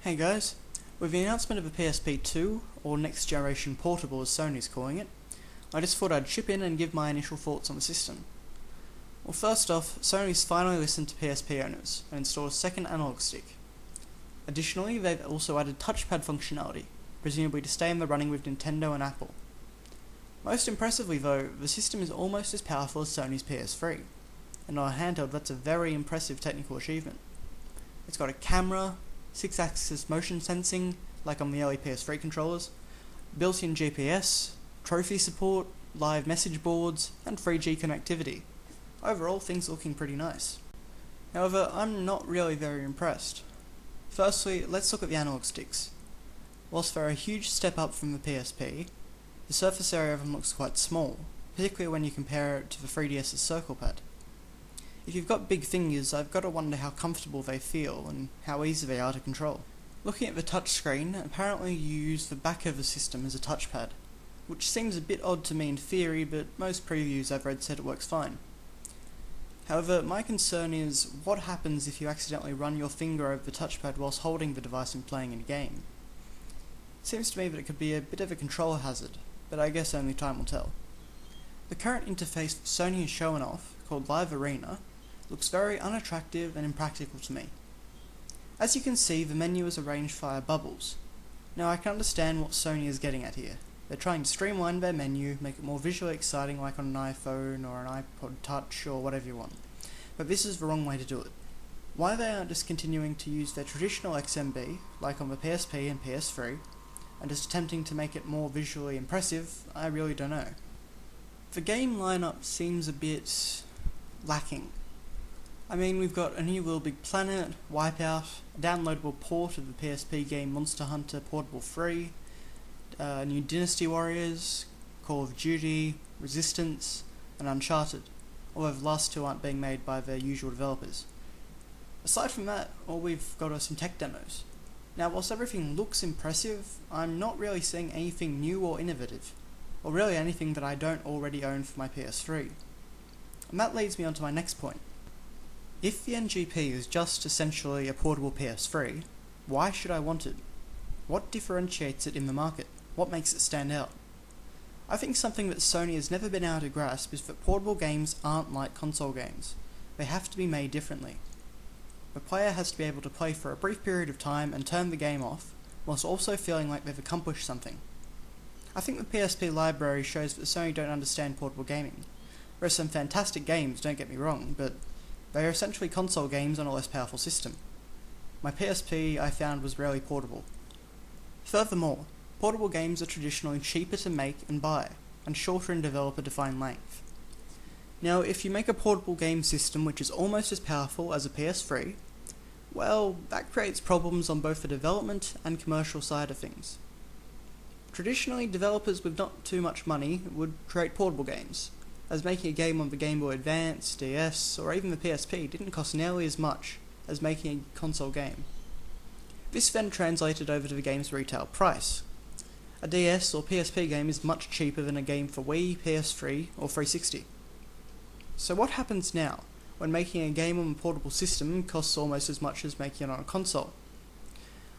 Hey guys, with the announcement of a PSP2, or Next Generation Portable as Sony's calling it, I just thought I'd chip in and give my initial thoughts on the system. Well, first off, Sony's finally listened to PSP owners and installed a second analog stick. Additionally, they've also added touchpad functionality, presumably to stay in the running with Nintendo and Apple. Most impressively though, the system is almost as powerful as Sony's PS3, and on a handheld that's a very impressive technical achievement. It's got a camera, 6-axis motion sensing, like on the early PS3 controllers, built-in GPS, trophy support, live message boards, and 3G connectivity. Overall, things looking pretty nice. However, I'm not really very impressed. Firstly, let's look at the analog sticks. Whilst they're a huge step up from the PSP, the surface area of them looks quite small, particularly when you compare it to the 3DS's circle pad. If you've got big fingers, I've got to wonder how comfortable they feel and how easy they are to control. Looking at the touchscreen, apparently you use the back of the system as a touchpad, which seems a bit odd to me in theory, but most previews I've read said it works fine. However, my concern is what happens if you accidentally run your finger over the touchpad whilst holding the device and playing in a game. It seems to me that it could be a bit of a control hazard, but I guess only time will tell. The current interface Sony is showing off, called Live Arena, looks very unattractive and impractical to me. As you can see, the menu is arranged via bubbles. Now I can understand what Sony is getting at here. They're trying to streamline their menu, make it more visually exciting like on an iPhone or an iPod Touch or whatever you want. But this is the wrong way to do it. Why they aren't just continuing to use their traditional XMB, like on the PSP and PS3, and just attempting to make it more visually impressive, I really don't know. The game lineup seems a bit lacking. I mean, we've got a new Little Big Planet, Wipeout, a downloadable port of the PSP game Monster Hunter Portable 3, new Dynasty Warriors, Call of Duty, Resistance, and Uncharted, although the last two aren't being made by their usual developers. Aside from that, all we've got are some tech demos. Now, whilst everything looks impressive, I'm not really seeing anything new or innovative, or really anything that I don't already own for my PS3. And that leads me on to my next point. If the NGP is just essentially a portable PS3, why should I want it? What differentiates it in the market? What makes it stand out? I think something that Sony has never been able to grasp is that portable games aren't like console games. They have to be made differently. The player has to be able to play for a brief period of time and turn the game off, whilst also feeling like they've accomplished something. I think the PSP library shows that Sony don't understand portable gaming. There are some fantastic games, don't get me wrong, but they are essentially console games on a less powerful system. My PSP, I found, was rarely portable. Furthermore, portable games are traditionally cheaper to make and buy, and shorter in developer-defined length. Now, if you make a portable game system which is almost as powerful as a PS3, well, that creates problems on both the development and commercial side of things. Traditionally, developers with not too much money would create portable games, as making a game on the Game Boy Advance, DS, or even the PSP didn't cost nearly as much as making a console game. This then translated over to the game's retail price. A DS or PSP game is much cheaper than a game for Wii, PS3, or 360. So what happens now, when making a game on a portable system costs almost as much as making it on a console?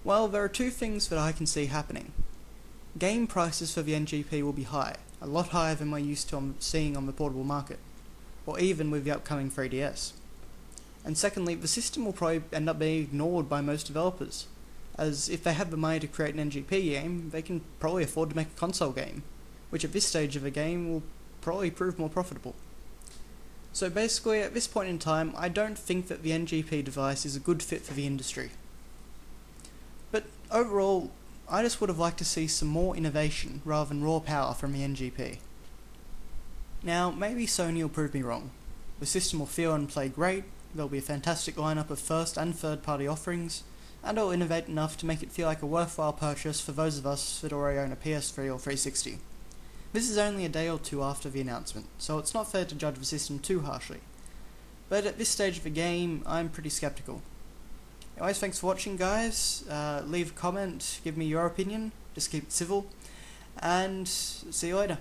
Well, there are two things that I can see happening. Game prices for the NGP will be high, a lot higher than we're used to seeing on the portable market, or even with the upcoming 3DS. And secondly, the system will probably end up being ignored by most developers, as if they have the money to create an NGP game, they can probably afford to make a console game, which at this stage of the game will probably prove more profitable. So basically, at this point in time, I don't think that the NGP device is a good fit for the industry. But overall, I just would have liked to see some more innovation rather than raw power from the NGP. Now, maybe Sony will prove me wrong. The system will feel and play great, there'll be a fantastic lineup of first and third party offerings, and it'll innovate enough to make it feel like a worthwhile purchase for those of us that already own a PS3 or 360. This is only a day or two after the announcement, so it's not fair to judge the system too harshly. But at this stage of the game, I'm pretty skeptical. Anyways, thanks for watching guys, leave a comment, give me your opinion, just keep it civil, and see you later.